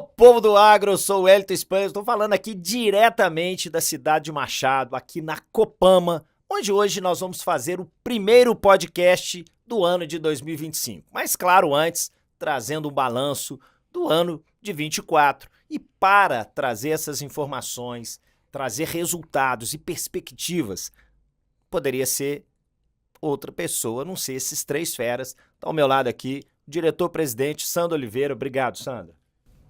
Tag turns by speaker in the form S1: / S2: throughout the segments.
S1: Povo do agro, eu sou o Wellington Espanha, estou falando aqui diretamente da cidade de Machado, aqui na Copama, onde hoje nós vamos fazer o primeiro podcast do ano de 2025. Mas claro, antes, trazendo um balanço do ano de 24. E para trazer essas informações, trazer resultados e perspectivas, poderia ser outra pessoa, não sei, esses três feras. Está ao meu lado aqui, o diretor-presidente Sandro Oliveira. Obrigado, Sandro.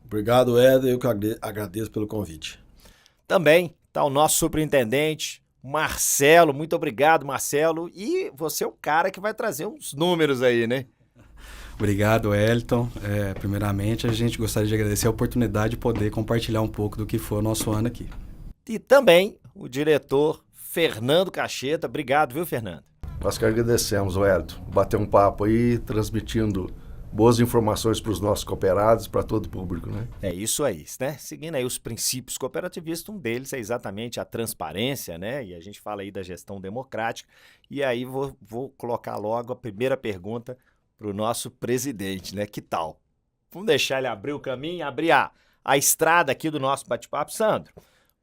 S2: Obrigado, Éder. Eu que agradeço pelo convite.
S1: Também está o nosso superintendente, Marcelo. Muito obrigado, Marcelo. E você é o cara que vai trazer uns números aí, né?
S3: Obrigado, Wellington. Primeiramente, a gente gostaria de agradecer a oportunidade de poder compartilhar um pouco do que foi o nosso ano aqui.
S1: E também o diretor Fernando Cacheta. Obrigado, viu, Fernando?
S4: Nós que agradecemos, Wellington. Bater um papo aí, transmitindo boas informações para os nossos cooperados, para todo o público, né?
S1: É isso aí, né? Seguindo aí os princípios cooperativistas, um deles é exatamente a transparência, né? E a gente fala aí da gestão democrática. E aí vou colocar logo a primeira pergunta para o nosso presidente, né? Que tal? Vamos deixar ele abrir o caminho, abrir a estrada aqui do nosso bate-papo. Sandro,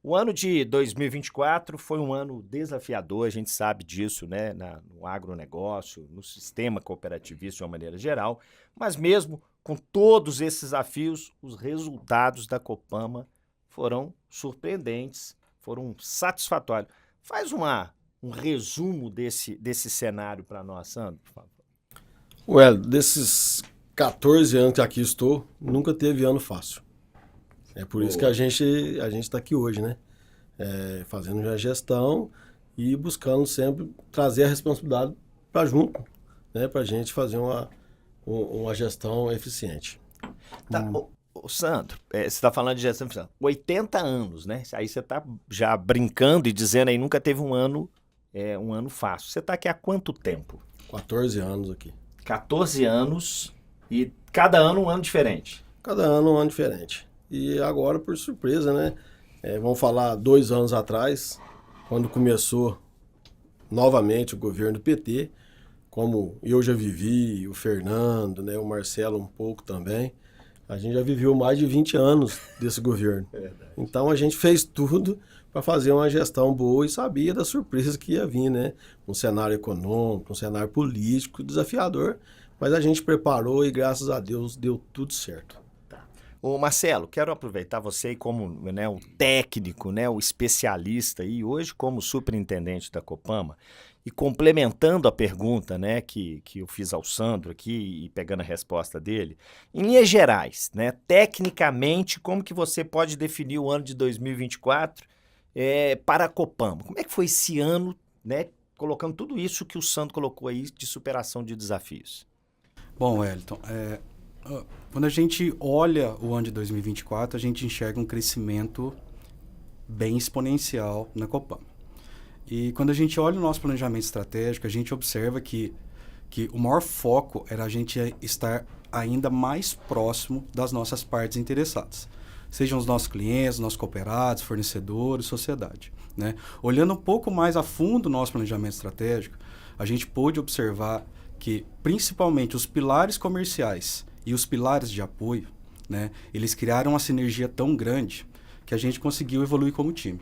S1: o ano de 2024 foi um ano desafiador, a gente sabe disso, né? No agronegócio, no sistema cooperativista de uma maneira geral, mas mesmo com todos esses desafios, os resultados da Copama foram surpreendentes, foram satisfatórios. Faz um resumo desse cenário para nós, Sandro, por favor.
S2: Well, desses 14 anos que aqui estou, nunca teve ano fácil. É por isso que a gente está aqui hoje, né? Fazendo a gestão e buscando sempre trazer a responsabilidade para junto, né? Para a gente fazer uma gestão eficiente.
S1: Tá, Sandro, você está falando de gestão eficiente. 80 anos, né? Aí você está já brincando e dizendo aí nunca teve um ano fácil. Você está aqui há quanto tempo?
S2: 14 anos aqui.
S1: 14 anos e cada ano um ano diferente.
S2: Cada ano um ano diferente. E agora, por surpresa, né? Vamos falar 2 anos atrás, quando começou novamente o governo do PT, como eu já vivi, o Fernando, né, o Marcelo um pouco também, a gente já viveu mais de 20 anos desse governo. Então a gente fez tudo para fazer uma gestão boa e sabia da surpresa que ia vir, né? Um cenário econômico, um cenário político desafiador, mas a gente preparou e graças a Deus deu tudo certo.
S1: Ô Marcelo, quero aproveitar você aí como, né, o técnico, né, o especialista e hoje como superintendente da Copama e complementando a pergunta, né, que eu fiz ao Sandro aqui e pegando a resposta dele, em linhas gerais, né, tecnicamente, como que você pode definir o ano de 2024 para a Copama? Como é que foi esse ano, né, colocando tudo isso que o Sandro colocou aí de superação de desafios?
S3: Bom, Wellington, quando a gente olha o ano de 2024, a gente enxerga um crescimento bem exponencial na Copama. E quando a gente olha o nosso planejamento estratégico, a gente observa que o maior foco era a gente estar ainda mais próximo das nossas partes interessadas. Sejam os nossos clientes, nossos cooperados, fornecedores, sociedade, né? Olhando um pouco mais a fundo o nosso planejamento estratégico, a gente pôde observar que, principalmente, os pilares comerciais e os pilares de apoio, né, eles criaram uma sinergia tão grande que a gente conseguiu evoluir como time.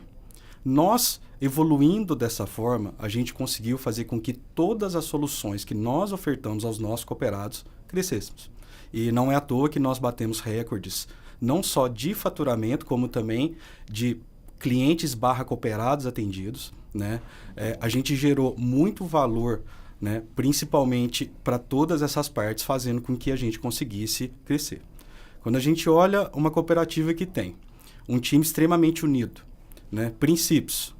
S3: Nós, evoluindo dessa forma, a gente conseguiu fazer com que todas as soluções que nós ofertamos aos nossos cooperados crescêssemos. E não é à toa que nós batemos recordes, não só de faturamento, como também de clientes / cooperados atendidos, né? A gente gerou muito valor, né, principalmente para todas essas partes, fazendo com que a gente conseguisse crescer. Quando a gente olha uma cooperativa que tem um time extremamente unido, né, princípios,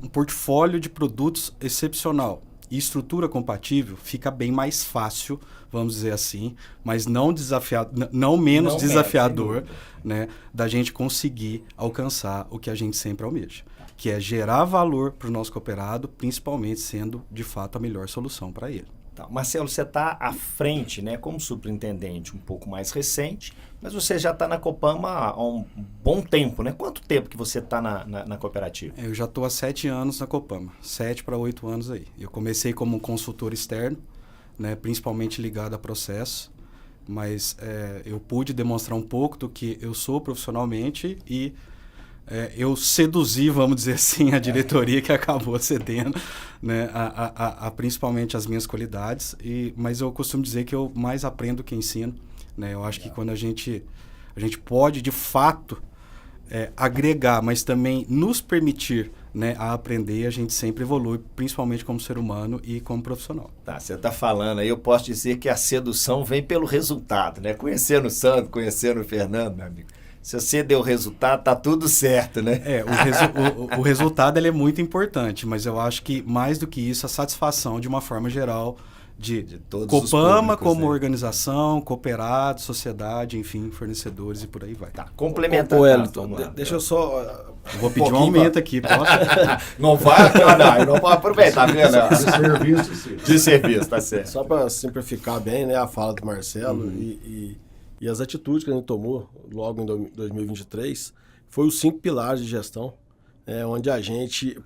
S3: um portfólio de produtos excepcional e estrutura compatível, fica bem mais fácil, vamos dizer assim, mas não menos desafiador, né, da gente conseguir alcançar o que a gente sempre almeja, que é gerar valor para o nosso cooperado, principalmente sendo, de fato, a melhor solução para ele.
S1: Tá. Marcelo, você está à frente, né, como superintendente um pouco mais recente, mas você já está na Copama há um bom tempo, né? Quanto tempo que você está na cooperativa?
S3: Eu já estou há 7 anos na Copama, 7 para 8 anos aí. Eu comecei como consultor externo, né, principalmente ligado a processo, mas eu pude demonstrar um pouco do que eu sou profissionalmente e eu seduzi, vamos dizer assim, a diretoria que acabou cedendo, né, a principalmente as minhas qualidades. Mas eu costumo dizer que eu mais aprendo que ensino. Né? Eu acho que quando a gente pode, de fato, agregar, mas também nos permitir, né, a aprender, a gente sempre evolui, principalmente como ser humano e como profissional.
S1: Tá, você está falando aí, eu posso dizer que a sedução vem pelo resultado, né? Conhecendo o Sandro, conhecendo o Fernando, meu amigo. Se você deu resultado, tá tudo certo, né?
S3: O resultado ele é muito importante, mas eu acho que mais do que isso, a satisfação de uma forma geral de
S1: todos
S3: Copama
S1: os públicos,
S3: como
S1: né?
S3: Organização, cooperado, sociedade, enfim, fornecedores e por aí vai.
S1: Tá, complementando.
S2: Ô, Wellington,
S1: vamos lá.
S2: deixa eu só...
S3: Vou pedir um aumento aqui, posso?
S1: Não vai? Não pode aproveitar,
S4: De serviço, sim.
S1: De serviço, tá certo.
S2: Só para simplificar bem, né, a fala do Marcelo e as atitudes que a gente tomou logo em 2023, foi os 5 pilares de gestão, onde a gente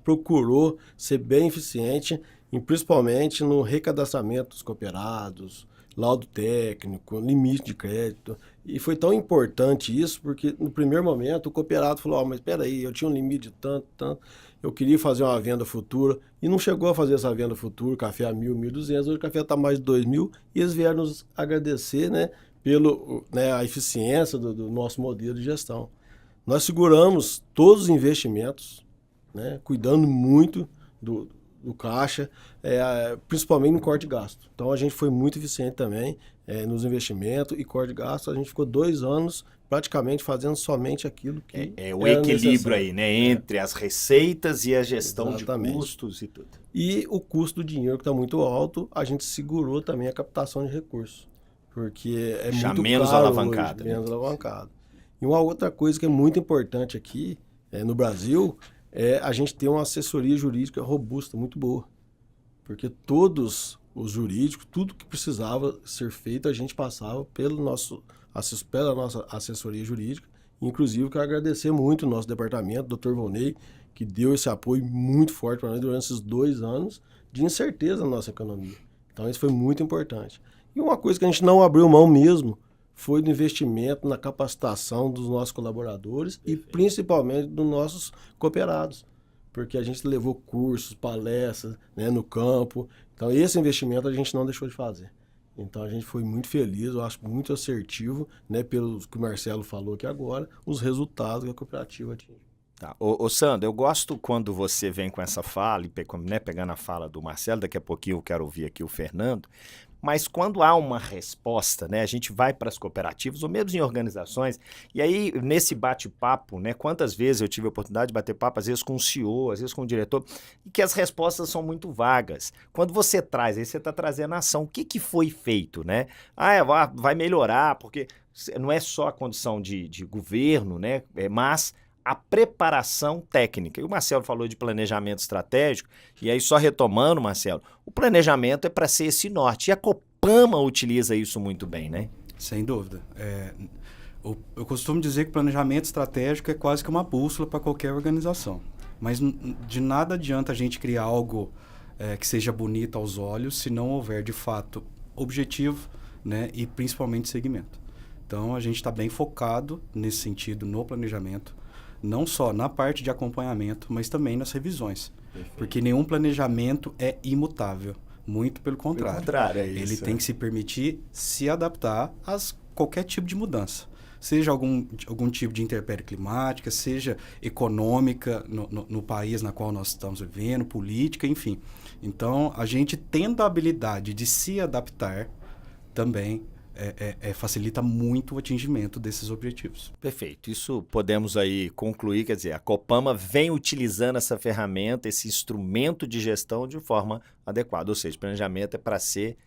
S2: procurou ser bem eficiente, principalmente no recadastramento dos cooperados, laudo técnico, limite de crédito. E foi tão importante isso, porque no primeiro momento o cooperado falou, mas espera aí, eu tinha um limite de tanto, eu queria fazer uma venda futura, e não chegou a fazer essa venda futura, o café a 1.000, 1.200, hoje o café está mais de 2.000, e eles vieram nos agradecer, né, a eficiência do nosso modelo de gestão. Nós seguramos todos os investimentos, né, cuidando muito do caixa, principalmente no corte de gasto. Então a gente foi muito eficiente também nos investimentos e corte de gasto. A gente ficou 2 anos praticamente fazendo somente aquilo que
S1: o
S2: era
S1: equilíbrio
S2: necessário.
S1: aí, né? Entre as receitas e a gestão
S2: Exatamente.
S1: de custos e tudo.
S2: E o custo do dinheiro que está muito alto, a gente segurou também a captação de recursos, porque é
S1: Já
S2: muito
S1: menos
S2: caro
S1: alavancado,
S2: hoje,
S1: né?
S2: menos alavancado. E uma outra coisa que é muito importante aqui no Brasil é a gente ter uma assessoria jurídica robusta, muito boa. Porque todos os jurídicos, tudo que precisava ser feito, a gente passava pela nossa assessoria jurídica. Inclusive, quero agradecer muito o nosso departamento, o Dr. Volney, que deu esse apoio muito forte para nós durante esses 2 anos de incerteza na nossa economia. Então, isso foi muito importante. E uma coisa que a gente não abriu mão mesmo foi do investimento na capacitação dos nossos colaboradores e principalmente dos nossos cooperados, porque a gente levou cursos, palestras, né, no campo. Então, esse investimento a gente não deixou de fazer. Então, a gente foi muito feliz, eu acho muito assertivo, né, pelo que o Marcelo falou aqui agora, os resultados que a cooperativa atinge.
S1: Tá. Ô Sandro, eu gosto quando você vem com essa fala, né, pegando a fala do Marcelo, daqui a pouquinho eu quero ouvir aqui o Fernando, mas quando há uma resposta, né, a gente vai para as cooperativas, ou mesmo em organizações, e aí nesse bate-papo, né, quantas vezes eu tive a oportunidade de bater papo, às vezes com o CEO, às vezes com o diretor, e que as respostas são muito vagas. Quando você traz, aí você está trazendo a ação, o que foi feito, né? Vai melhorar, porque não é só a condição de governo, né, mas a preparação técnica. E o Marcelo falou de planejamento estratégico, e aí só retomando, Marcelo, o planejamento é para ser esse norte, e a Copama utiliza isso muito bem, né?
S3: Sem dúvida. Eu costumo dizer que o planejamento estratégico é quase que uma bússola para qualquer organização, mas de nada adianta a gente criar algo que seja bonito aos olhos se não houver, de fato, objetivo, né, e principalmente segmento. Então, a gente está bem focado nesse sentido no planejamento, não só na parte de acompanhamento, mas também nas revisões. Perfeito. Porque nenhum planejamento é imutável. Muito pelo contrário.
S1: É isso.
S3: Ele tem que se permitir se adaptar a qualquer tipo de mudança. Seja algum tipo de intempérie climática, seja econômica no país na qual nós estamos vivendo, política, enfim. Então, a gente tendo a habilidade de se adaptar também facilita muito o atingimento desses objetivos.
S1: Perfeito. Isso podemos aí concluir, quer dizer, a Copama vem utilizando essa ferramenta, esse instrumento de gestão de forma adequada. Ou seja, planejamento é para ser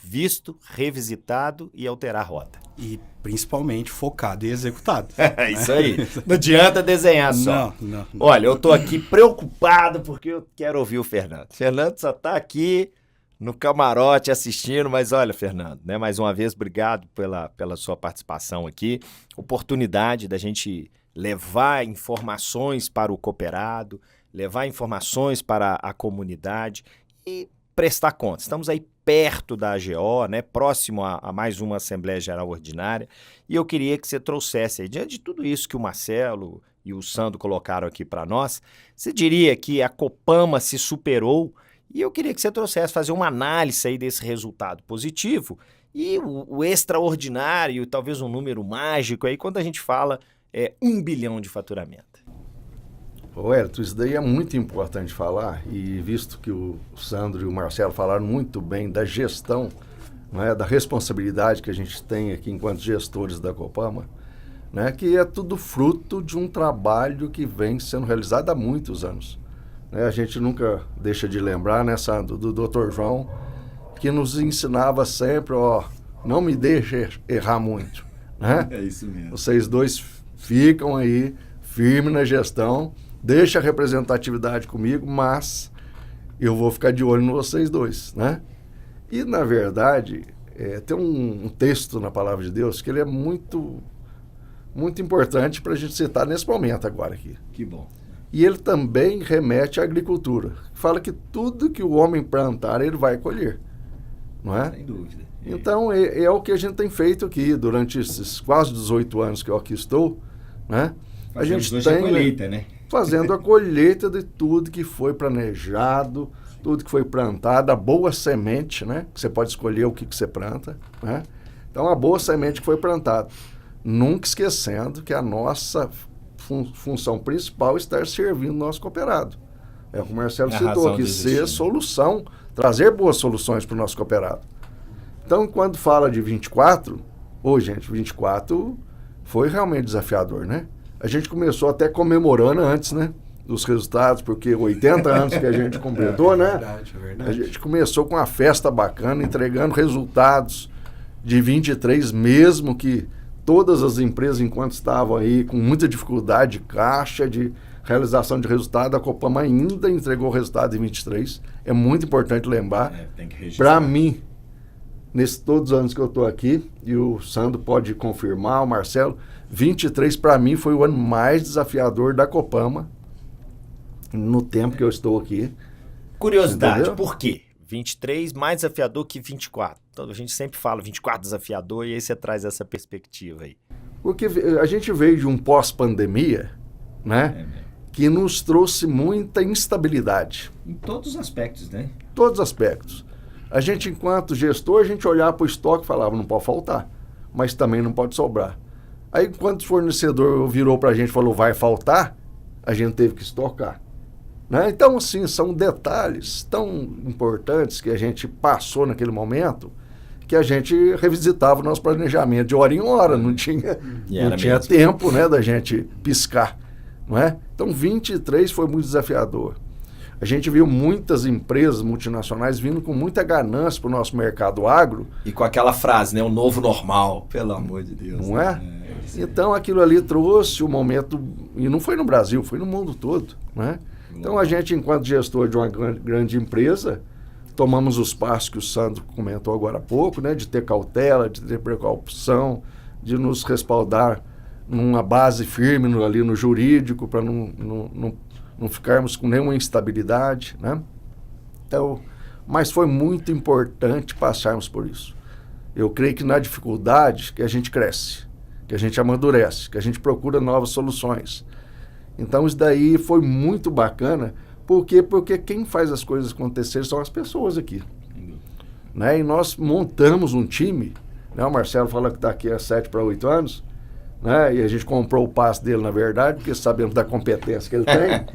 S1: visto, revisitado e alterar a rota.
S3: E principalmente focado e executado.
S1: É isso aí. Não adianta desenhar só.
S3: Não.
S1: Olha, eu estou aqui preocupado porque eu quero ouvir o Fernando. Fernando só está aqui no camarote assistindo, mas olha, Fernando, né, mais uma vez, obrigado pela sua participação aqui, oportunidade da gente levar informações para o cooperado, levar informações para a comunidade e prestar contas. Estamos aí perto da AGO, né, próximo a mais uma Assembleia Geral Ordinária, e eu queria que você trouxesse aí, diante de tudo isso que o Marcelo e o Sandro colocaram aqui para nós, você diria que a Copama se superou, e eu queria que você trouxesse, fazer uma análise aí desse resultado positivo e o extraordinário, talvez um número mágico aí, quando a gente fala 1 bilhão de faturamento.
S4: Wellington, isso daí é muito importante falar, e visto que o Sandro e o Marcelo falaram muito bem da gestão, né, da responsabilidade que a gente tem aqui enquanto gestores da Copama, né, que é tudo fruto de um trabalho que vem sendo realizado há muitos anos. Né, a gente nunca deixa de lembrar, né, Sandro, do Dr. João, que nos ensinava sempre, não me deixe errar muito. Né?
S5: É isso mesmo.
S4: Vocês dois ficam aí firmes na gestão, deixa a representatividade comigo, mas eu vou ficar de olho em vocês dois, né? E, na verdade, tem um texto na Palavra de Deus que ele é muito, muito importante para a gente citar nesse momento agora aqui.
S5: Que bom.
S4: E ele também remete à agricultura. Fala que tudo que o homem plantar, ele vai colher, não é?
S5: Sem dúvida.
S4: Então, é o que a gente tem feito aqui durante esses quase 18 anos que eu aqui estou, né? A gente tem
S5: a colheita, né?
S4: Fazendo a colheita de tudo que foi planejado, tudo que foi plantado, a boa semente, né? Que você pode escolher o que você planta, né? Então, a boa semente que foi plantada. Nunca esquecendo que a nossa função principal é estar servindo o nosso cooperado. É o que o Marcelo citou aqui, ser solução, trazer boas soluções para o nosso cooperado. Então, quando fala de 24, gente, 24 foi realmente desafiador, né? A gente começou até comemorando antes, né? Dos resultados, porque 80 anos que a gente completou, né?
S3: É verdade.
S4: A gente começou com uma festa bacana, entregando resultados de 23, mesmo que todas as empresas, enquanto estavam aí com muita dificuldade de caixa, de realização de resultado, a Copama ainda entregou o resultado em 23. É muito importante lembrar.
S5: Tem que registrar.
S4: Para mim, nesses todos os anos que eu estou aqui, e o Sandro pode confirmar, o Marcelo, 23 para mim foi o ano mais desafiador da Copama no tempo que eu estou aqui.
S1: Curiosidade,
S4: Entendeu?
S1: por quê? 23 mais desafiador que 24. Então a gente sempre fala 24 desafiador e aí você traz essa perspectiva aí.
S4: Porque a gente veio de um pós-pandemia, né, que nos trouxe muita instabilidade.
S5: Em todos os aspectos, né?
S4: Todos os aspectos. A gente, enquanto gestor, a gente olhava para o estoque e falava, não pode faltar, mas também não pode sobrar. Aí, quando o fornecedor virou para a gente e falou, vai faltar, a gente teve que estocar. Né? Então, assim, são detalhes tão importantes que a gente passou naquele momento que a gente revisitava o nosso planejamento de hora em hora, não tinha tempo, né, da gente piscar. Não é? Então, 23 foi muito desafiador. A gente viu muitas empresas multinacionais vindo com muita ganância para o nosso mercado agro.
S1: E com aquela frase, né? O novo normal, pelo amor de Deus.
S4: Não é? Então, aquilo ali trouxe o momento, e não foi no Brasil, foi no mundo todo, né? Então, a gente, enquanto gestor de uma grande empresa, tomamos os passos que o Sandro comentou agora há pouco, né? De ter cautela, de ter precaução, de nos respaldar numa base firme ali no jurídico, para não ficarmos com nenhuma instabilidade, né? Então, mas foi muito importante passarmos por isso. Eu creio que na dificuldade que a gente cresce, que a gente amadurece, que a gente procura novas soluções. Então, isso daí foi muito bacana. Por quê? Porque quem faz as coisas acontecerem são as pessoas aqui. Né? E nós montamos um time, né? O Marcelo fala que está aqui há 7 para 8 anos, né? E a gente comprou o passe dele, na verdade, porque sabemos da competência que ele tem.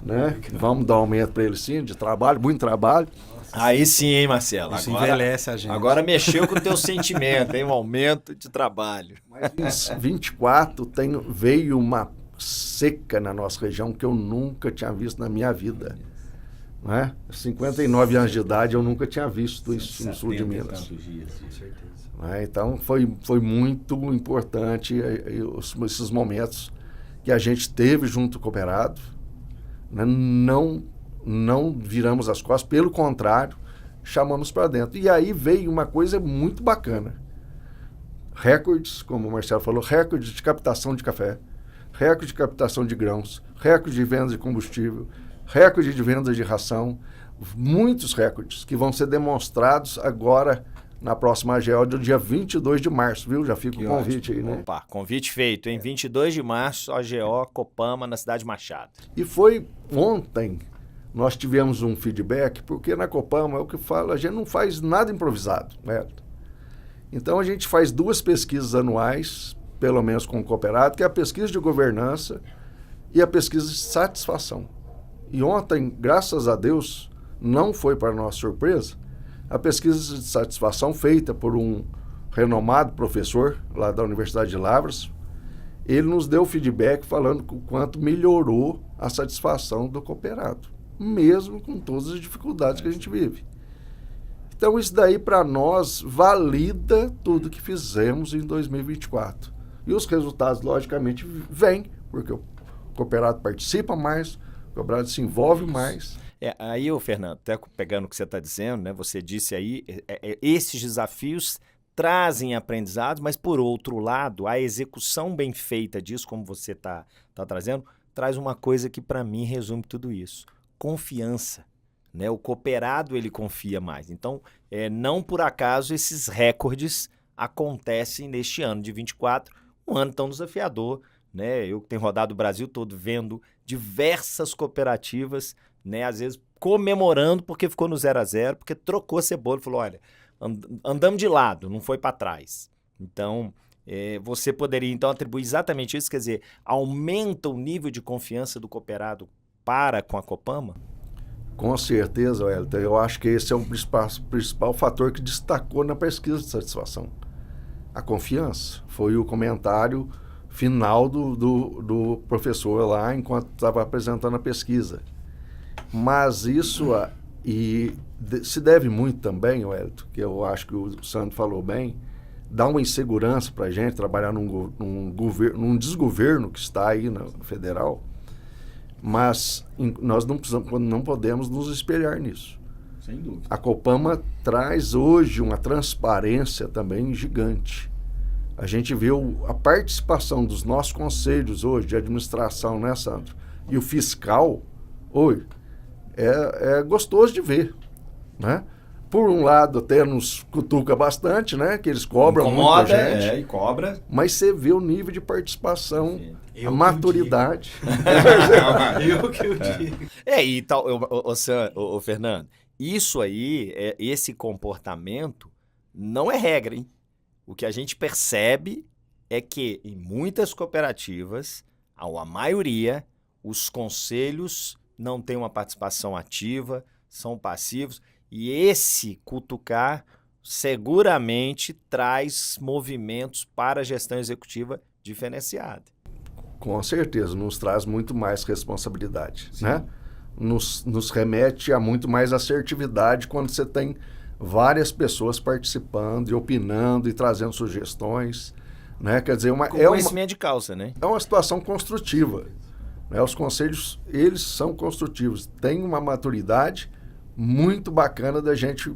S4: Né? Vamos dar aumento para ele, sim, de trabalho, muito trabalho.
S1: Aí sim, hein, Marcelo?
S3: Isso envelhece a gente.
S1: Agora mexeu com o teu sentimento, hein? Um aumento de trabalho.
S4: Mas em 24 veio uma seca na nossa região que eu nunca tinha visto na minha vida. Né? 59 anos de idade eu nunca tinha visto isso no sul de Minas. Então foi muito importante esses momentos que a gente teve junto com o cooperado. Né? Não viramos as costas, pelo contrário, chamamos para dentro. E aí veio uma coisa muito bacana. Recordes, como o Marcelo falou, recordes de captação de café, recorde de captação de grãos, recorde de vendas de combustível, recorde de vendas de ração, muitos recordes que vão ser demonstrados agora na próxima AGEO do dia 22 de março, viu? Já fica o convite aí, né?
S1: Opa, convite feito, hein? 22 de março, AGO Copama, na Cidade Machado.
S4: E foi ontem, nós tivemos um feedback, porque na Copama, é o que eu falo, a gente não faz nada improvisado, né? Então a gente faz 2 pesquisas anuais, pelo menos com o cooperado, que é a pesquisa de governança e a pesquisa de satisfação. E ontem, graças a Deus, não foi para nossa surpresa, a pesquisa de satisfação feita por um renomado professor lá da Universidade de Lavras, ele nos deu feedback falando o quanto melhorou a satisfação do cooperado, mesmo com todas as dificuldades que a gente vive. Então isso daí para nós valida tudo que fizemos em 2024. E os resultados, logicamente, vêm, porque o cooperado participa mais, o cooperado se envolve mais.
S1: Aí, Fernando, até pegando o que você está dizendo, né? Você disse aí, esses desafios trazem aprendizados, mas por outro lado, a execução bem feita disso, como você está trazendo, traz uma coisa que para mim resume tudo isso: confiança. Né? O cooperado ele confia mais. Então, não por acaso esses recordes acontecem neste ano de 24, um ano tão desafiador. Né? Eu que tenho rodado o Brasil todo vendo diversas cooperativas, né? Às vezes comemorando porque ficou no 0-0, porque trocou cebola e falou, olha, andamos de lado, não foi para trás. Então, você poderia então atribuir exatamente isso, quer dizer, aumenta o nível de confiança do cooperado para com a Copama?
S4: Com certeza, Wellington. Eu acho que esse é o principal fator que destacou na pesquisa de satisfação. A confiança. Foi o comentário final do professor lá enquanto estava apresentando a pesquisa. Mas isso se deve muito também, Wellington, que eu acho que o Sandro falou bem, dá uma insegurança para a gente trabalhar num desgoverno que está aí na federal, mas nós não podemos nos espelhar nisso.
S5: Sem dúvida.
S4: A Copama traz hoje uma transparência também gigante. A gente vê a participação dos nossos conselhos hoje de administração, né, Sandro? E o fiscal, hoje, é gostoso de ver, né? Por um lado, até nos cutuca bastante, né? Que eles cobram muito a gente.
S5: E cobra.
S4: Mas você vê o nível de participação, a maturidade.
S3: Eu que eu digo.
S1: E tal, ô Fernando, isso aí, esse comportamento não é regra, hein? O que a gente percebe é que em muitas cooperativas, a maioria, os conselhos não têm uma participação ativa, são passivos, e esse cutucar seguramente traz movimentos para a gestão executiva diferenciada.
S4: Com certeza, nos traz muito mais responsabilidade, né? Nos remete a muito mais assertividade quando você tem várias pessoas participando e opinando e trazendo sugestões, né? Quer dizer,
S1: Com conhecimento de causa, né?
S4: É uma situação construtiva, né? Os conselhos, eles são construtivos, têm uma maturidade muito bacana da gente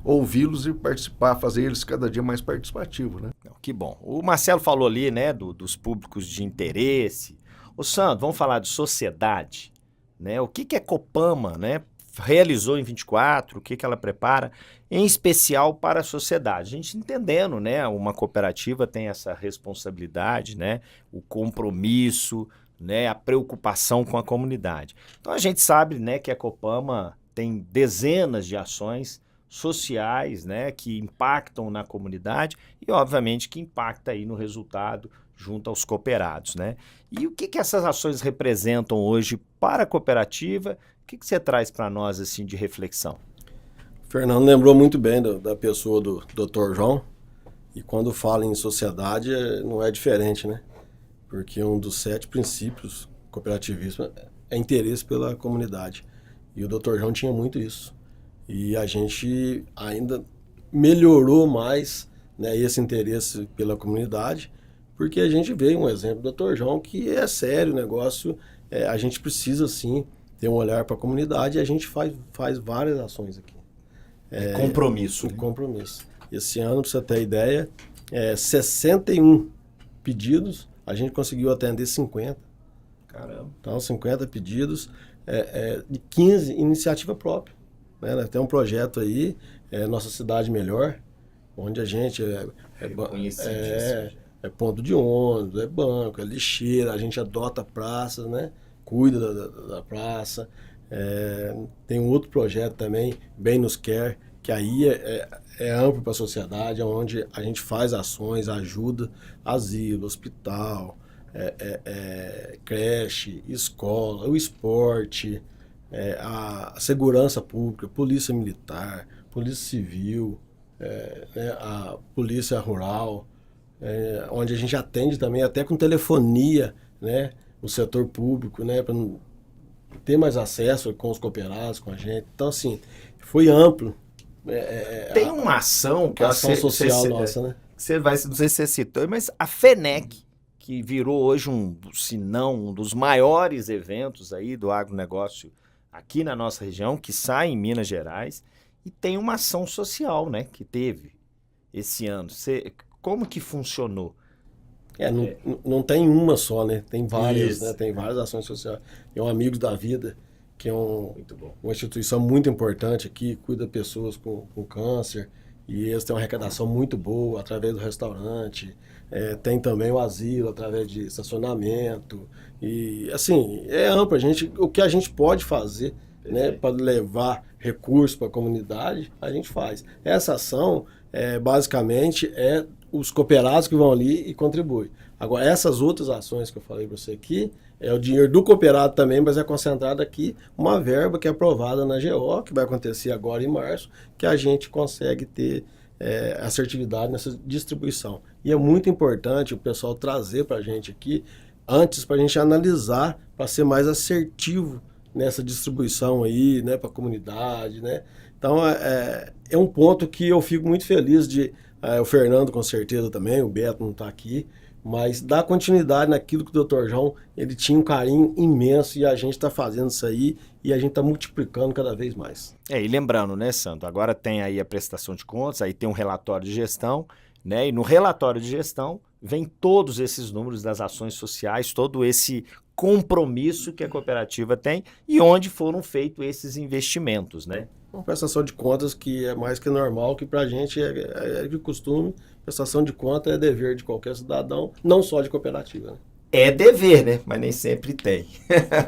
S4: ouvi-los e participar, fazer eles cada dia mais participativos, né?
S1: Que bom. O Marcelo falou ali, né, dos públicos de interesse. Ô Sandro, vamos falar de sociedade, né? O que é Copama, né? Realizou em 24, o que ela prepara, em especial para a sociedade. A gente entendendo, né? Uma cooperativa tem essa responsabilidade, né? O compromisso, né? A preocupação com a comunidade. Então a gente sabe, né, que a Copama tem dezenas de ações sociais, né, que impactam na comunidade e, obviamente, que impacta aí no resultado junto aos cooperados, né? E o que essas ações representam hoje para a cooperativa? O que você traz para nós, assim, de reflexão?
S2: O Fernando lembrou muito bem da pessoa do Dr. João, e quando fala em sociedade não é diferente, né? Porque um dos 7 princípios cooperativismo é interesse pela comunidade. E o Dr. João tinha muito isso. E a gente ainda melhorou mais, né, esse interesse pela comunidade, porque a gente vê um exemplo do Dr. João que é sério o negócio, a gente precisa sim ter um olhar para a comunidade e a gente faz várias ações aqui.
S1: Compromisso.
S2: Né? Compromisso. Esse ano, para você ter ideia, 61 pedidos, a gente conseguiu atender 50.
S1: Caramba.
S2: Então, 50 pedidos, 15 iniciativa própria. né? Nós temos um projeto aí, Nossa Cidade Melhor, onde a gente é ponto de ônibus, é banco, é lixeira, a gente adota praças, né? Cuida da praça. Tem um outro projeto também, Bem Nos Quer, que aí é amplo para a sociedade, onde a gente faz ações, ajuda asilo, hospital, creche, escola, o esporte, a segurança pública, polícia militar, polícia civil, né, a polícia rural, onde a gente atende também até com telefonia, né, o setor público, né, para ter mais acesso com os cooperados, com a gente. Então, assim, foi amplo.
S1: Tem uma ação que
S2: a ação social nossa, né?
S1: Você vai, não sei se você citou, mas a FENEC, que virou hoje se não um dos maiores eventos aí do agronegócio aqui na nossa região, que sai em Minas Gerais, e tem uma ação social, né, que teve esse ano. Como que funcionou?
S2: Não tem uma só, né? Tem várias, né? Tem várias ações sociais. Tem o Amigos da Vida, que é uma instituição muito importante aqui, cuida de pessoas com câncer, e eles têm uma arrecadação muito boa através do restaurante. Tem também o asilo através de estacionamento. E, assim, é amplo. O que a gente pode fazer, né, para levar recursos para a comunidade, a gente faz. Essa ação, basicamente, os cooperados que vão ali e contribuem. Agora, essas outras ações que eu falei para você aqui, é o dinheiro do cooperado também, mas é concentrado aqui uma verba que é aprovada na GO, que vai acontecer agora em março, que a gente consegue ter assertividade nessa distribuição. E é muito importante o pessoal trazer para a gente aqui, antes para a gente analisar, para ser mais assertivo nessa distribuição aí, né, para a comunidade, né? Então, é um ponto que eu fico muito feliz de... o Fernando, com certeza, também, o Beto não está aqui, mas dá continuidade naquilo que o Dr. João, ele tinha um carinho imenso, e a gente está fazendo isso aí, e a gente está multiplicando cada vez mais.
S1: E lembrando, né, Santo, agora tem aí a prestação de contas, aí tem um relatório de gestão, né, e no relatório de gestão vem todos esses números das ações sociais, todo esse compromisso que a cooperativa tem e onde foram feitos esses investimentos, né?
S2: Uma prestação de contas que é mais que normal, que pra gente é de costume. Prestação de contas é dever de qualquer cidadão, não só de cooperativa, né?
S1: É dever, né? Mas nem sempre tem.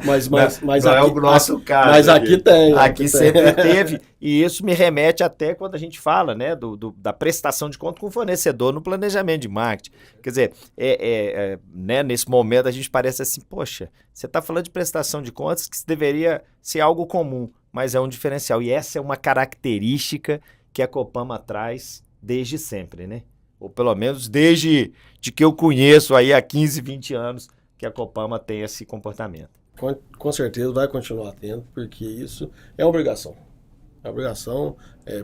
S2: Mas
S1: não
S2: aqui,
S1: é o nosso caso.
S2: Mas aqui tem.
S1: Aqui sempre teve. E isso me remete até quando a gente fala, né, da prestação de conta com o fornecedor no planejamento de marketing. Quer dizer, né, nesse momento a gente parece assim, poxa, você está falando de prestação de contas que deveria ser algo comum, mas é um diferencial. E essa é uma característica que a Copama traz desde sempre, né? Ou pelo menos desde que eu conheço aí há 15, 20 anos que a Copama tem esse comportamento.
S2: Com certeza vai continuar tendo, porque isso é obrigação. É obrigação,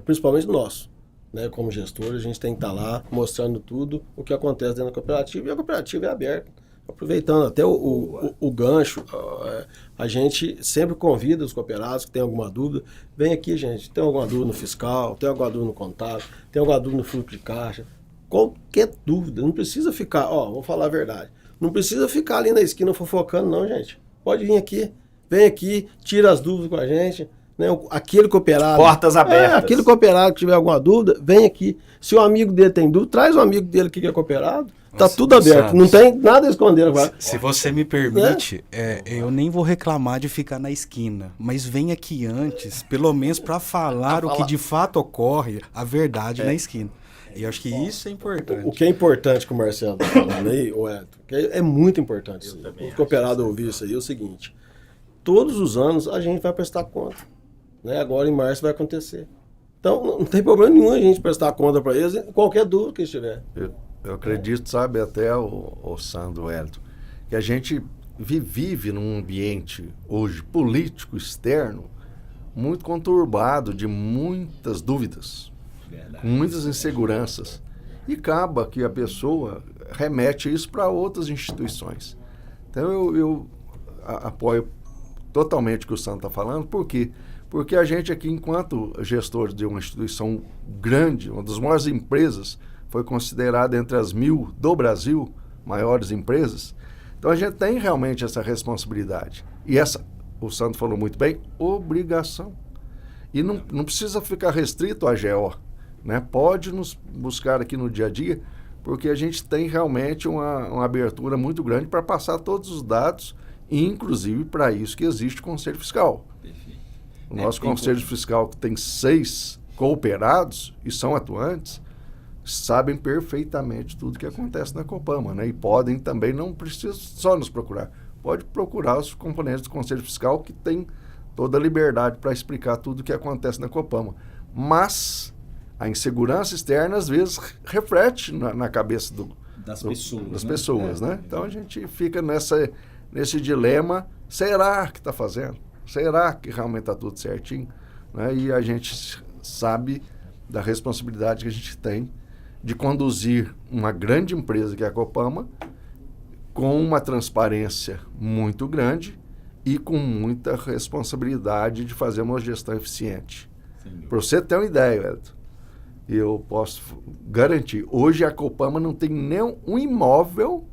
S2: principalmente nosso, né? Como gestor, a gente tem que estar lá mostrando tudo o que acontece dentro da cooperativa, e a cooperativa é aberta. Aproveitando até o gancho, a gente sempre convida os cooperados que têm alguma dúvida, vem aqui, gente, tem alguma dúvida no fiscal, tem alguma dúvida no contábil, tem alguma dúvida no fluxo de caixa, qualquer dúvida, não precisa ficar, vou falar a verdade, não precisa ficar ali na esquina fofocando não, gente, pode vir aqui, vem aqui, tira as dúvidas com a gente, né? Aquele cooperado...
S1: Portas abertas.
S2: Aquele cooperado que tiver alguma dúvida, vem aqui, se o amigo dele tem dúvida, traz o amigo dele que é cooperado. Tá tudo aberto,
S3: Santos,
S2: não tem nada a esconder agora.
S3: Se você me permite, eu nem vou reclamar de ficar na esquina, mas vem aqui antes, pelo menos para falar o que de fato ocorre, a verdade na esquina. E eu acho que isso é importante.
S2: O que é importante que o Marcelo está falando aí, o Edson, é muito importante isso. O cooperado ouvir isso aí é o seguinte: todos os anos a gente vai prestar conta, né? Agora em março vai acontecer. Então não tem problema nenhum a gente prestar conta para eles, qualquer dúvida que eles tiverem.
S4: Eu acredito, sabe, até o Sandro Elton, que a gente vive num ambiente hoje político externo muito conturbado, de muitas dúvidas, com muitas inseguranças. E acaba que a pessoa remete isso para outras instituições. Então eu apoio totalmente o que o Sandro está falando. Por quê? Porque a gente aqui, enquanto gestor de uma instituição grande, uma das maiores empresas, foi considerada entre as 1000 do Brasil, maiores empresas. Então a gente tem realmente essa responsabilidade. E essa, o Sandro falou muito bem, obrigação. E não precisa ficar restrito à GO, né? Pode nos buscar aqui no dia a dia, porque a gente tem realmente uma abertura muito grande para passar todos os dados, e inclusive para isso que existe o Conselho Fiscal.
S5: Perfeito.
S4: O nosso Conselho Fiscal, que tem 6 cooperados e são atuantes, sabem perfeitamente tudo que acontece na Copama, né? E podem também, não precisa só nos procurar, pode procurar os componentes do Conselho Fiscal, que tem toda a liberdade para explicar tudo o que acontece na Copama. Mas a insegurança externa, às vezes, reflete na cabeça das pessoas, né? Então a gente fica nesse dilema, será que está fazendo? Será que realmente está tudo certinho? Né? E a gente sabe da responsabilidade que a gente tem de conduzir uma grande empresa que é a Copama com uma transparência muito grande e com muita responsabilidade de fazer uma gestão eficiente. Para você ter uma ideia, Elton, eu posso garantir, hoje a Copama não tem nem um imóvel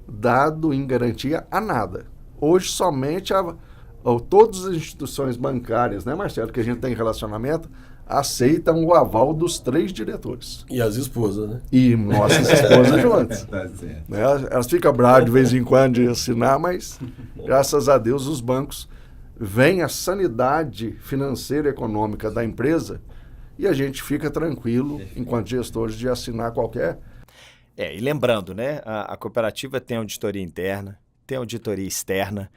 S4: dado em garantia a nada. Hoje somente todas as instituições bancárias, né, Marcelo, que a gente tem relacionamento, aceitam o aval dos 3 diretores.
S2: E as esposas, né?
S4: E nossas esposas juntas.
S5: Tá certo.
S4: Né? Elas ficam bravas de vez em quando de assinar, mas graças a Deus os bancos veem a sanidade financeira e econômica da empresa e a gente fica tranquilo, enquanto gestores, de assinar qualquer.
S1: E lembrando, né, a cooperativa tem auditoria interna, tem auditoria externa,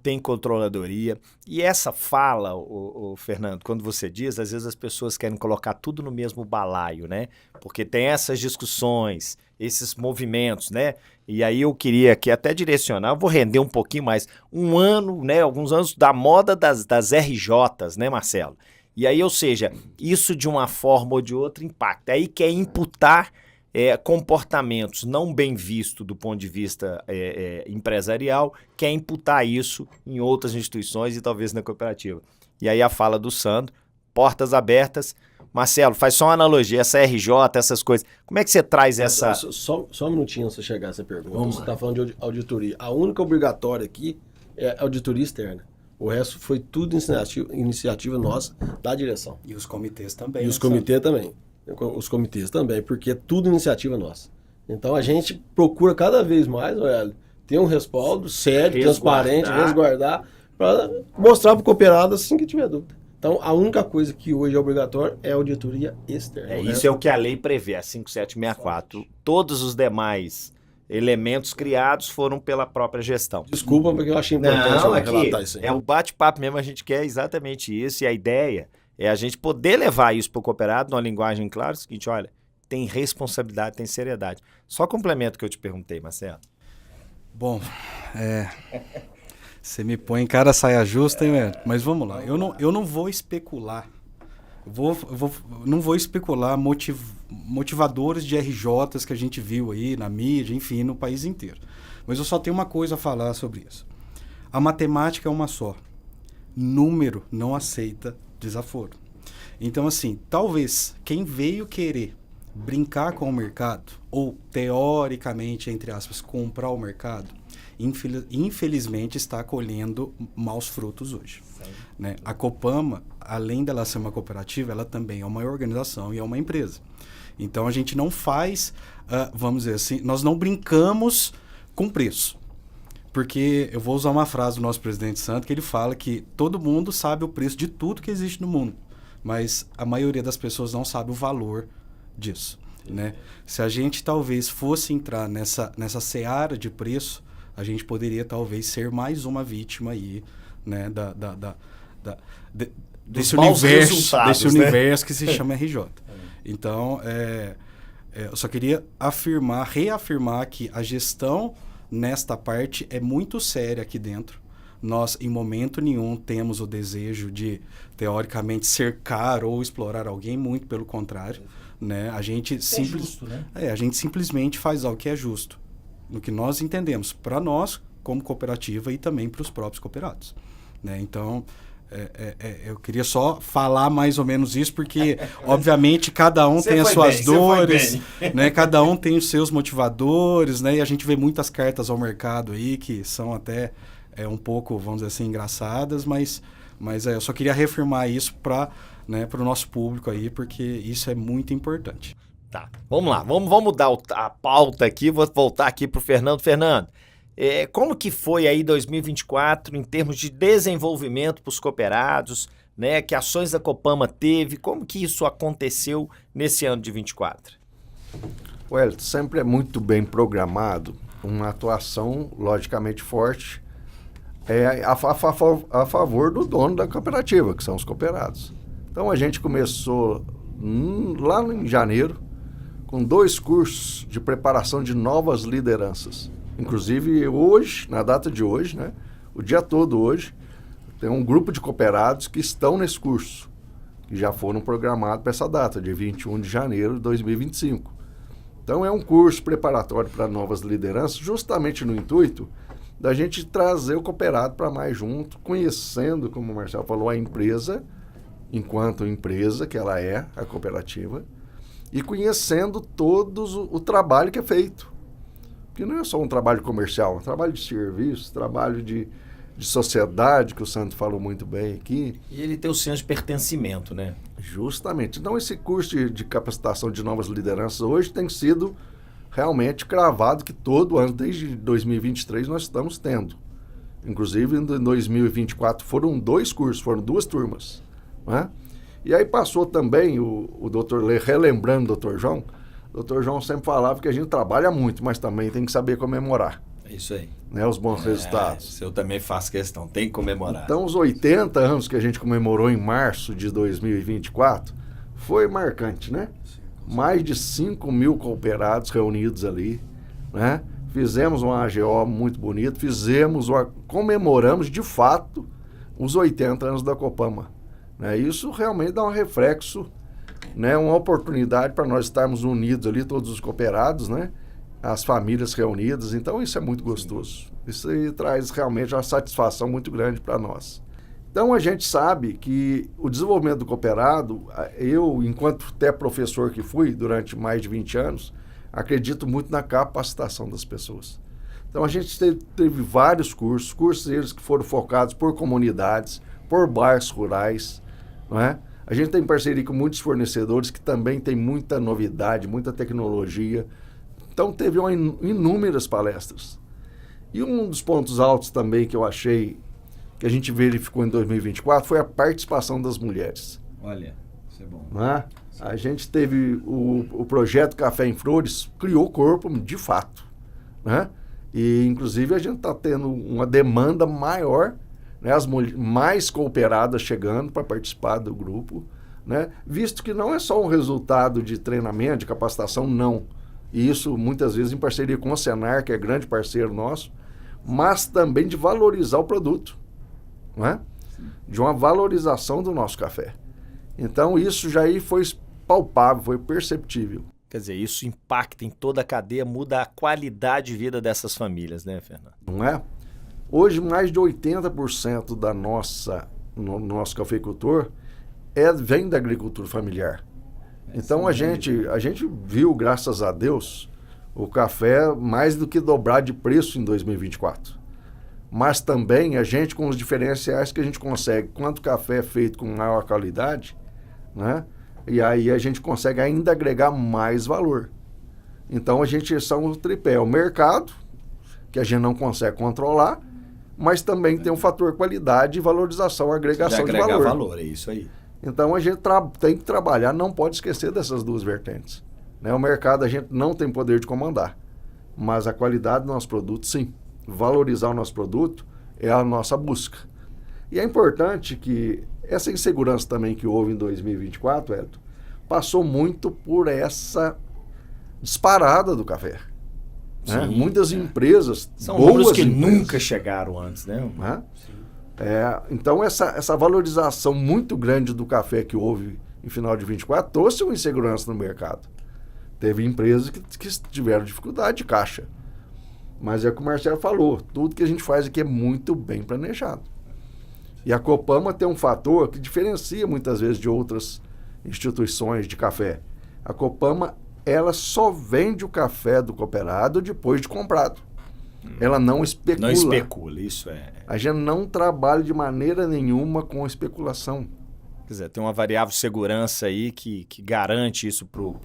S1: tem controladoria. E essa fala, o Fernando, quando você diz, às vezes as pessoas querem colocar tudo no mesmo balaio, né? Porque tem essas discussões, esses movimentos, né? E aí eu queria aqui até direcionar, eu vou render um pouquinho mais, um ano, né? Alguns anos da moda das RJs, né, Marcelo? E aí, ou seja, isso de uma forma ou de outra impacta. Aí quer imputar comportamentos não bem vistos do ponto de vista empresarial, quer imputar isso em outras instituições e talvez na cooperativa. E aí a fala do Sandro, portas abertas. Marcelo, faz só uma analogia, essa RJ, essas coisas. Como é que você traz essa...
S2: Só um minutinho antes de chegar a essa pergunta. Você está falando de auditoria. A única obrigatória aqui é a auditoria externa. O resto foi tudo iniciativa nossa da direção.
S3: E os comitês também.
S2: E os comitês também. Os comitês também, porque é tudo iniciativa nossa. Então a gente procura cada vez mais, velho, ter um respaldo sério, transparente, resguardar, para mostrar para o cooperado assim que tiver dúvida. Então a única coisa que hoje é obrigatória é a auditoria externa.
S1: Isso é o que a lei prevê, a 5764. Todos os demais elementos criados foram pela própria gestão.
S2: Desculpa, porque eu achei importante relatar isso aí.
S1: É o bate-papo mesmo, a gente quer exatamente isso, e a ideia é a gente poder levar isso para o cooperado numa linguagem clara, o seguinte, olha, tem responsabilidade, tem seriedade. Só complemento que eu te perguntei, Marcelo.
S3: Bom, você me põe em cara saia justa, hein, velho? Mas vamos lá, eu não vou especular. Não vou especular motivadores de RJs que a gente viu aí na mídia, enfim, no país inteiro. Mas eu só tenho uma coisa a falar sobre isso. A matemática é uma só. Número não aceita desaforo. Então, assim, talvez quem veio querer brincar com o mercado, ou teoricamente, entre aspas, comprar o mercado, infelizmente está colhendo maus frutos hoje. Né? A Copama, além dela ser uma cooperativa, ela também é uma organização e é uma empresa. Então a gente não faz, vamos dizer assim, nós não brincamos com preço. Porque eu vou usar uma frase do nosso presidente Santos, que ele fala que todo mundo sabe o preço de tudo que existe no mundo, mas a maioria das pessoas não sabe o valor disso. Né? Se a gente talvez fosse entrar nessa seara de preço, a gente poderia talvez ser mais uma vítima aí, né, desse universo que se chama RJ. Então, eu só queria reafirmar que a gestão nesta parte é muito séria aqui dentro. Nós, em momento nenhum, temos o desejo de, teoricamente, cercar ou explorar alguém, muito pelo contrário. Né? A gente
S5: justo, né?
S3: A gente simplesmente faz algo que é justo, no que nós entendemos, para nós, como cooperativa, e também para os próprios cooperados. Né? Então, eu queria só falar mais ou menos isso, porque, obviamente, cada um tem as suas dores, né? Cada um tem os seus motivadores, né? E a gente vê muitas cartas ao mercado aí que são até um pouco, vamos dizer assim, engraçadas, mas Mas eu só queria reafirmar isso para o nosso público aí, porque isso é muito importante.
S1: Tá, vamos lá, vamos mudar a pauta aqui, vou voltar aqui para o Fernando. Fernando, como que foi aí 2024 em termos de desenvolvimento para os cooperados, né? Que ações a Copama teve, como que isso aconteceu nesse ano de 24?
S4: Wellington, sempre é muito bem programado, uma atuação logicamente forte a favor do dono da cooperativa, que são os cooperados. Então a gente começou lá em janeiro com 2 cursos de preparação de novas lideranças. Inclusive hoje, na data de hoje, né, o dia todo hoje, tem um grupo de cooperados que estão nesse curso, que já foram programados para essa data, dia 21 de janeiro de 2025. Então é um curso preparatório para novas lideranças, justamente no intuito da gente trazer o cooperado para mais junto, conhecendo, como o Marcelo falou, a empresa, enquanto empresa que ela é, a cooperativa, e conhecendo todos o trabalho que é feito. Porque não é só um trabalho comercial, é um trabalho de serviço, trabalho de sociedade, que o Santo falou muito bem aqui.
S1: E ele tem o senso de pertencimento, né?
S4: Justamente. Então, esse curso de capacitação de novas lideranças hoje tem sido realmente cravado que todo ano, desde 2023, nós estamos tendo. Inclusive, em 2024 foram 2 cursos, foram 2 turmas, né? E aí passou também o doutor, relembrando o doutor João sempre falava que a gente trabalha muito, mas também tem que saber comemorar.
S1: É isso aí.
S4: Né, os bons resultados.
S1: Eu também faço questão, tem que comemorar.
S4: Então, os 80 anos que a gente comemorou em março de 2024 foi marcante, né? Mais de 5 mil cooperados reunidos ali, né? Fizemos uma AGO muito bonita, comemoramos de fato os 80 anos da Copama. Né? Isso realmente dá um reflexo, né? Uma oportunidade para nós estarmos unidos ali, todos os cooperados, né? As famílias reunidas, então isso é muito gostoso. Isso aí traz realmente uma satisfação muito grande para nós. Então a gente sabe que o desenvolvimento do cooperado, eu, enquanto até professor que fui durante mais de 20 anos, acredito muito na capacitação das pessoas. Então a gente teve vários cursos eles que foram focados por comunidades, por bairros rurais, não é? A gente tem parceria com muitos fornecedores que também tem muita novidade, muita tecnologia. Então teve inúmeras palestras. E um dos pontos altos também que eu achei, que a gente verificou em 2024, foi a participação das mulheres.
S5: Olha, isso é bom.
S4: Né? A gente teve o projeto Café em Flores, criou corpo de fato. Né? E inclusive a gente está tendo uma demanda maior, né? As mais cooperadas chegando para participar do grupo, né? Visto que não é só um resultado de treinamento, de capacitação, não. E isso muitas vezes em parceria com o Senar, que é grande parceiro nosso, mas também de valorizar o produto, não é? De uma valorização do nosso café. Então isso já aí foi palpável, foi perceptível.
S1: Quer dizer, isso impacta em toda a cadeia, muda a qualidade de vida dessas famílias, né, Fernando?
S4: Não é? Hoje, mais de 80% da nosso cafeicultor vem da agricultura familiar. Então, a gente viu, graças a Deus, o café mais do que dobrar de preço em 2024. Mas também a gente, com os diferenciais que a gente consegue, quanto café é feito com maior qualidade, né? E aí a gente consegue ainda agregar mais valor. Então, a gente são o tripé, o mercado, que a gente não consegue controlar, mas também tem um fator qualidade e valorização, agregação de valor.
S1: Valor, é isso aí.
S4: Então a gente tem que trabalhar, não pode esquecer dessas duas vertentes. Né? O mercado a gente não tem poder de comandar, mas a qualidade do nosso produto, sim. Valorizar o nosso produto é a nossa busca. E é importante que essa insegurança também que houve em 2024, Elton, passou muito por essa disparada do café. Né? Muitas empresas,
S1: são números que nunca chegaram antes, né?
S4: Então essa valorização muito grande do café que houve em final de 24 trouxe uma insegurança no mercado. Teve empresas que tiveram dificuldade de caixa. Mas é o que o Marcelo falou, tudo que a gente faz aqui é muito bem planejado. E a Copama tem um fator que diferencia muitas vezes de outras instituições de café. A Copama, ela só vende o café do cooperado depois de comprado. Ela não especula.
S1: Não especula, isso é.
S4: A gente não trabalha de maneira nenhuma com especulação.
S1: Quer dizer, tem uma variável segurança aí que garante isso pro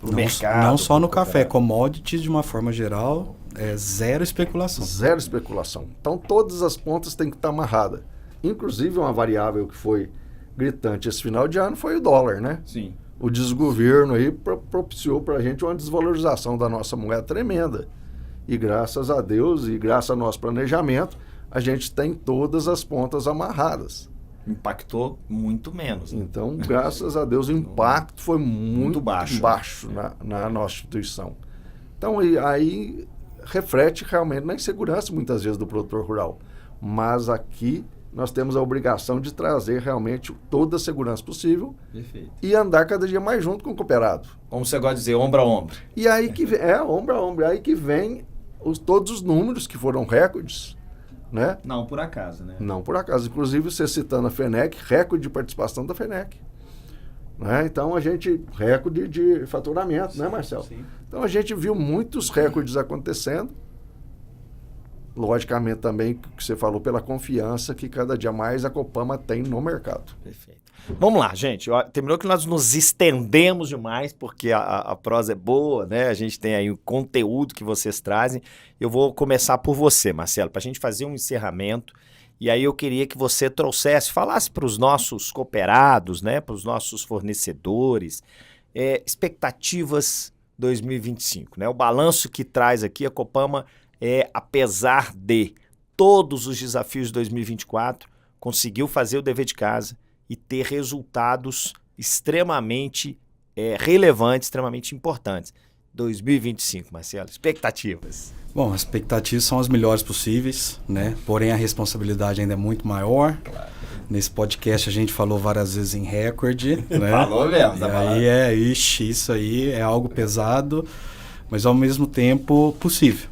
S3: Não,
S1: mercado.
S3: não só no
S1: pro
S3: café,
S1: cooperado.
S3: commodities de uma forma geral, é zero especulação.
S4: Zero especulação. Então todas as pontas têm que estar amarradas. Inclusive uma variável que foi gritante esse final de ano foi o dólar, né?
S5: Sim.
S4: O desgoverno aí propiciou para a gente uma desvalorização da nossa moeda tremenda. E graças a Deus e graças ao nosso planejamento, a gente tem todas as pontas amarradas.
S1: Impactou muito menos. Né?
S4: Então, graças a Deus, o impacto foi muito
S1: baixo.
S4: baixo na nossa instituição. Então, aí reflete realmente na insegurança, muitas vezes, do produtor rural. Mas aqui nós temos a obrigação de trazer realmente toda a segurança possível
S5: Perfeito.
S4: e andar cada dia mais junto com o cooperado.
S1: Como você gosta de dizer, ombro a ombro.
S4: E aí que ombro a ombro, aí que vem todos os números que foram recordes, né?
S5: Não por acaso, né?
S4: Não por acaso. Inclusive, você citando a FENEC, recorde de participação da FENEC. Né? Então, recorde de faturamento, né, Marcelo?
S5: Sim.
S4: Então, a gente viu muitos recordes acontecendo. Logicamente, também, que você falou, pela confiança que cada dia mais a Copama tem no mercado.
S1: Perfeito. Vamos lá, gente. Terminou que nós nos estendemos demais, porque a prosa é boa, né? A gente tem aí o conteúdo que vocês trazem. Eu vou começar por você, Marcelo, para a gente fazer um encerramento. E aí eu queria que você falasse para os nossos cooperados, né? Para os nossos fornecedores, expectativas 2025, né? O balanço que traz aqui a Copama apesar de todos os desafios de 2024, conseguiu fazer o dever de casa e ter resultados extremamente relevantes, extremamente importantes. 2025, Marcelo, expectativas.
S3: Bom, as expectativas são as melhores possíveis, né? Porém, a responsabilidade ainda é muito maior. Claro. Nesse podcast a gente falou várias vezes em recorde, né?
S5: Falou mesmo.
S3: E aí isso aí é algo pesado, mas ao mesmo tempo possível.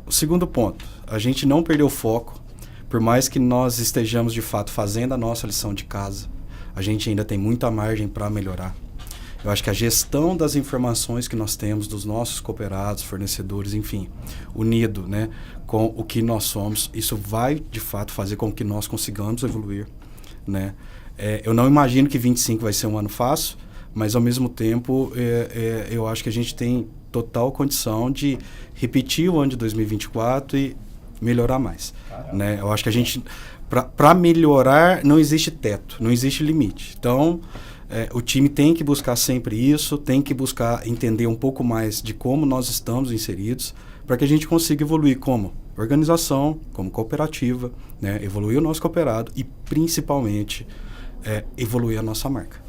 S3: O segundo ponto, a gente não perdeu o foco, por mais que nós estejamos de fato fazendo a nossa lição de casa, a gente ainda tem muita margem para melhorar. Eu acho que a gestão das informações que nós temos dos nossos cooperados, fornecedores, enfim, unido, né, com o que nós somos, isso vai de fato fazer com que nós consigamos evoluir, né? Eu não imagino que 25 vai ser um ano fácil, mas ao mesmo tempo eu acho que a gente tem total condição de repetir o ano de 2024 e melhorar mais, né? Eu acho que a gente, para melhorar, não existe teto, não existe limite. Então, o time tem que buscar sempre isso, tem que buscar entender um pouco mais de como nós estamos inseridos, para que a gente consiga evoluir como organização, como cooperativa, né? Evoluir o nosso cooperado e, principalmente, evoluir a nossa marca,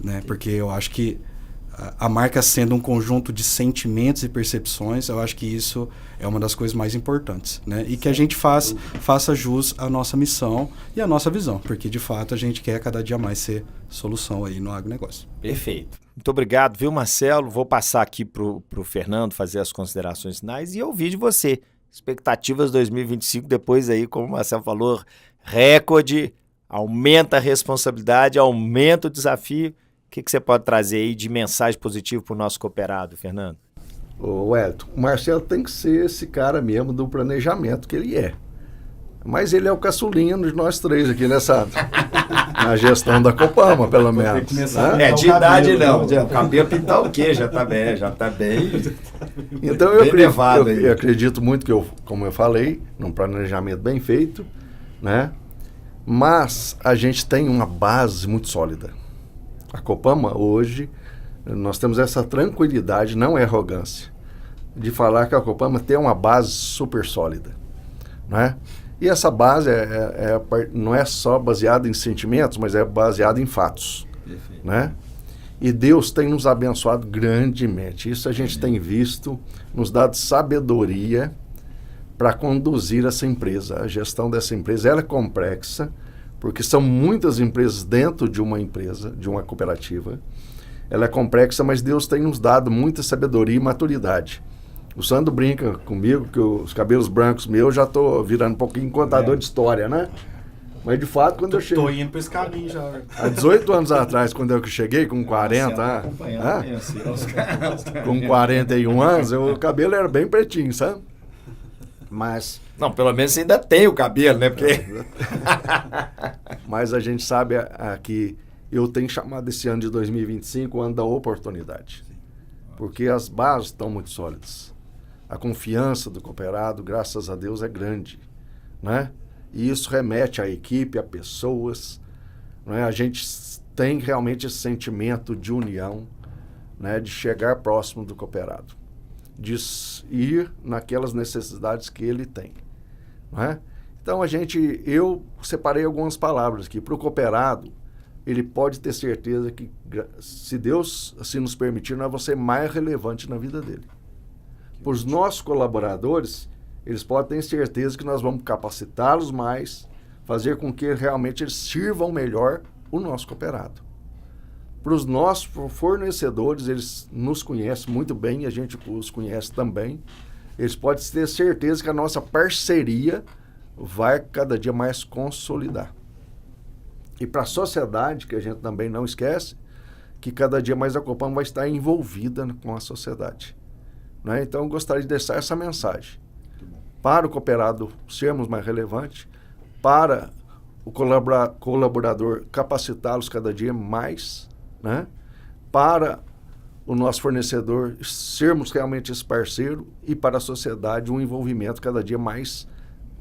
S3: né? Porque eu acho que a marca sendo um conjunto de sentimentos e percepções, eu acho que isso é uma das coisas mais importantes, né? E que a gente faça jus à nossa missão e à nossa visão, porque de fato a gente quer cada dia mais ser solução aí no agronegócio.
S1: Perfeito. Muito obrigado, viu, Marcelo? Vou passar aqui pro Fernando fazer as considerações finais e ouvir de você. Expectativas 2025, depois aí, como o Marcelo falou, recorde, aumenta a responsabilidade, aumenta o desafio. O que você pode trazer aí de mensagem positiva para o nosso cooperado, Fernando?
S4: Ô Wellington, o Marcelo tem que ser esse cara mesmo do planejamento que ele é. Mas ele é o caçulinha de nós três aqui na gestão da Copama, pelo menos.
S1: De idade não. O cabelo pintar o quê? Já tá bem.
S4: Então eu acredito muito que como eu falei, num planejamento bem feito, né? Mas a gente tem uma base muito sólida. A Copama hoje, nós temos essa tranquilidade, não é arrogância, de falar que a Copama tem uma base super sólida, né? E essa base não é só baseada em sentimentos, mas é baseada em fatos, né? E Deus tem nos abençoado grandemente. Isso a gente tem visto, nos dado sabedoria para conduzir essa empresa. A gestão dessa empresa ela é complexa, porque são muitas empresas dentro de uma empresa, de uma cooperativa. Ela é complexa, mas Deus tem nos dado muita sabedoria e maturidade. O Sandro brinca comigo que os cabelos brancos meus já estou virando um pouquinho contador de história, né? Mas de fato, quando eu cheguei...
S3: Estou indo para esse caminho já.
S4: Há 18 anos atrás, quando eu cheguei com 40... com 41 anos, o cabelo era bem pretinho, sabe? Mas
S1: Não, pelo menos você ainda tem o cabelo, né? Porque...
S4: Mas a gente sabe que eu tenho chamado esse ano de 2025 o ano da oportunidade. Porque as bases estão muito sólidas. A confiança do cooperado, graças a Deus, é grande, né? E isso remete à equipe, a pessoas, né? A gente tem realmente esse sentimento de união, né? De chegar próximo do cooperado, de ir naquelas necessidades que ele tem, né? Então eu separei algumas palavras aqui para o cooperado. Ele pode ter certeza que, se Deus assim nos permitir, nós vamos ser mais relevante na vida dele. Para os nossos colaboradores, eles podem ter certeza que nós vamos capacitá-los mais, fazer com que realmente eles sirvam melhor o nosso cooperado. Para os nossos fornecedores, eles nos conhecem muito bem e a gente os conhece também. Eles podem ter certeza que a nossa parceria vai cada dia mais consolidar. E para a sociedade, que a gente também não esquece, que cada dia mais a Copam vai estar envolvida com a sociedade, né? Então, eu gostaria de deixar essa mensagem. Para o cooperado sermos mais relevantes, para o colaborador capacitá-los cada dia mais, né? Para o nosso fornecedor sermos realmente esse parceiro e para a sociedade um envolvimento cada dia mais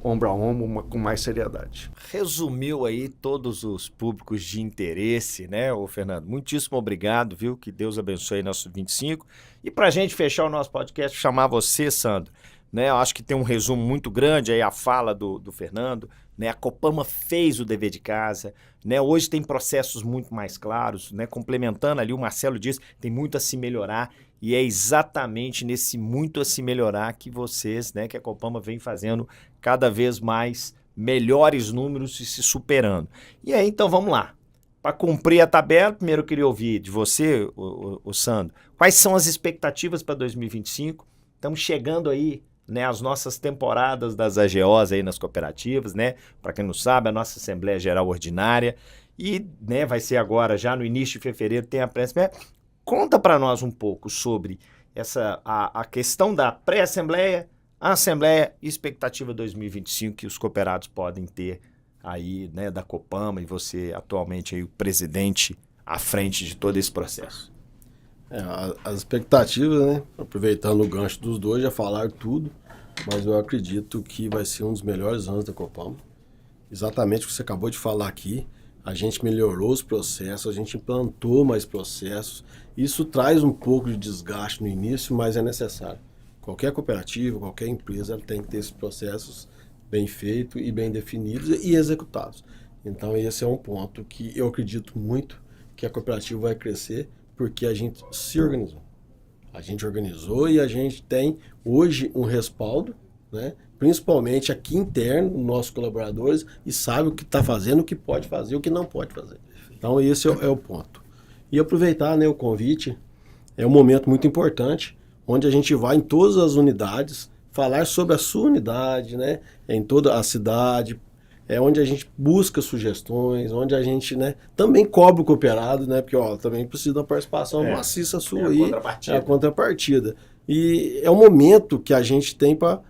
S4: ombro a ombro, com mais seriedade.
S1: Resumiu aí todos os públicos de interesse, né, ô Fernando? Muitíssimo obrigado, viu? Que Deus abençoe nosso 25. E para a gente fechar o nosso podcast, chamar você, Sandro, né? Eu acho que tem um resumo muito grande aí, a fala do Fernando, né? A Copama fez o dever de casa, né? Hoje tem processos muito mais claros, né? Complementando ali, o Marcelo disse, tem muito a se melhorar. E é exatamente nesse muito a se melhorar que vocês, né, que a Copama vem fazendo cada vez mais melhores números e se superando. E aí, então, vamos lá. Para cumprir a tabela, primeiro eu queria ouvir de você, o Sandro, quais são as expectativas para 2025? Estamos chegando aí, né, as nossas temporadas das AGOs aí nas cooperativas, né? Para quem não sabe, a nossa Assembleia Geral Ordinária. E, né, vai ser agora, já no início de fevereiro, tem a pré-assembleia. Conta para nós um pouco sobre a questão da pré-assembleia, a assembleia e expectativa 2025 que os cooperados podem ter aí, né, da Copama, e você atualmente aí o presidente à frente de todo esse processo.
S2: As expectativas, né, aproveitando o gancho dos dois, já falaram tudo, mas eu acredito que vai ser um dos melhores anos da Copama. Exatamente o que você acabou de falar aqui. A gente melhorou os processos, a gente implantou mais processos. Isso traz um pouco de desgaste no início, mas é necessário. Qualquer cooperativa, qualquer empresa tem que ter esses processos bem feitos e bem definidos e executados. Então esse é um ponto que eu acredito muito que a cooperativa vai crescer porque a gente se organizou. A gente organizou e a gente tem hoje um respaldo, né? Principalmente aqui interno, nossos colaboradores, e sabe o que está fazendo, o que pode fazer, o que não pode fazer. Então esse é o ponto. E aproveitar, né, o convite, é um momento muito importante, onde a gente vai em todas as unidades, falar sobre a sua unidade, né, em toda a cidade, onde a gente busca sugestões, onde a gente, né, também cobra o cooperado, né, porque também precisa da participação maciça sua aí, a contrapartida. E é um momento que a gente tem para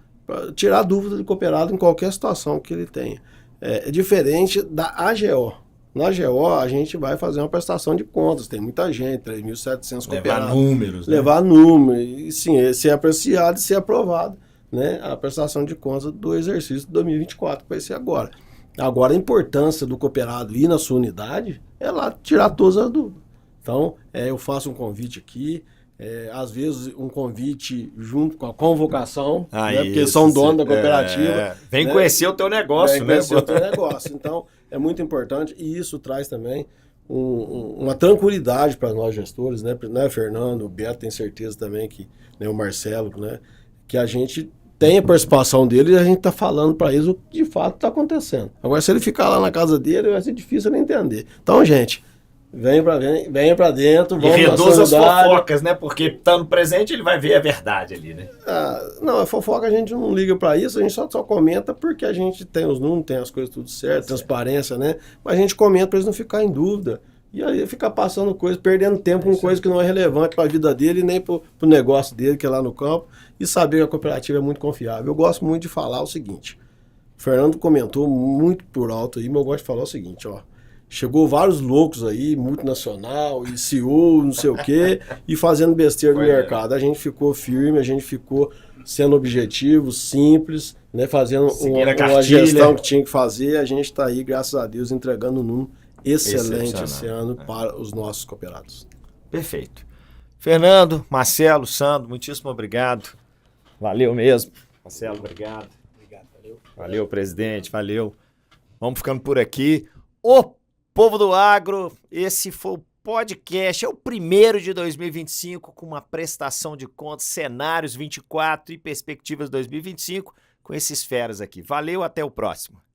S2: tirar dúvida do cooperado em qualquer situação que ele tenha. É diferente da AGO. Na AGO, a gente vai fazer uma prestação de contas. Tem muita gente, 3.700 cooperados.
S1: Levar números, né?
S2: Levar números. E sim, ser apreciado e ser aprovado, né, a prestação de contas do exercício de 2024, que vai ser agora. Agora, a importância do cooperado ir na sua unidade é lá tirar todas as dúvidas. Então, eu faço um convite aqui. Às vezes um convite junto com a convocação, né, porque eles são donos da cooperativa.
S1: Vem, né,
S2: conhecer o teu negócio,
S1: né?
S2: Conhecer o teu negócio. Então, é muito importante e isso traz também uma tranquilidade para nós gestores, né, Fernando, o Beto tem certeza também que, né, o Marcelo, né, que a gente tem a participação dele e a gente está falando para eles o que de fato está acontecendo. Agora, se ele ficar lá na casa dele, vai ser difícil ele entender. Então, gente, venha pra dentro, vamos.
S1: E reduz as fofocas, né? Porque estando presente ele vai ver a verdade ali, né?
S2: Não, a fofoca a gente não liga pra isso, a gente só comenta porque a gente tem os números, tem as coisas tudo certo, transparência, né? Mas a gente comenta pra eles não ficarem em dúvida. E aí ficar passando coisa, perdendo tempo com coisa que não é relevante para a vida dele, nem para o negócio dele, que é lá no campo, e saber que a cooperativa é muito confiável. Eu gosto muito de falar o seguinte, o Fernando comentou muito por alto aí, mas eu gosto de falar o seguinte, ó. Chegou vários loucos aí, multinacional, e CEO, não sei o quê, e fazendo besteira no mercado. A gente ficou firme, a gente ficou sendo objetivo, simples, né, fazendo uma gestão que tinha que fazer. A gente está aí, graças a Deus, entregando um número excelente esse ano para os nossos cooperados.
S1: Perfeito. Fernando, Marcelo, Sandro, muitíssimo obrigado. Valeu mesmo. Marcelo, obrigado. Valeu, presidente, valeu. Vamos ficando por aqui. O povo do agro, esse foi o podcast, é o primeiro de 2025, com uma prestação de contas, cenários 24 e perspectivas 2025, com esses feras aqui. Valeu, até o próximo.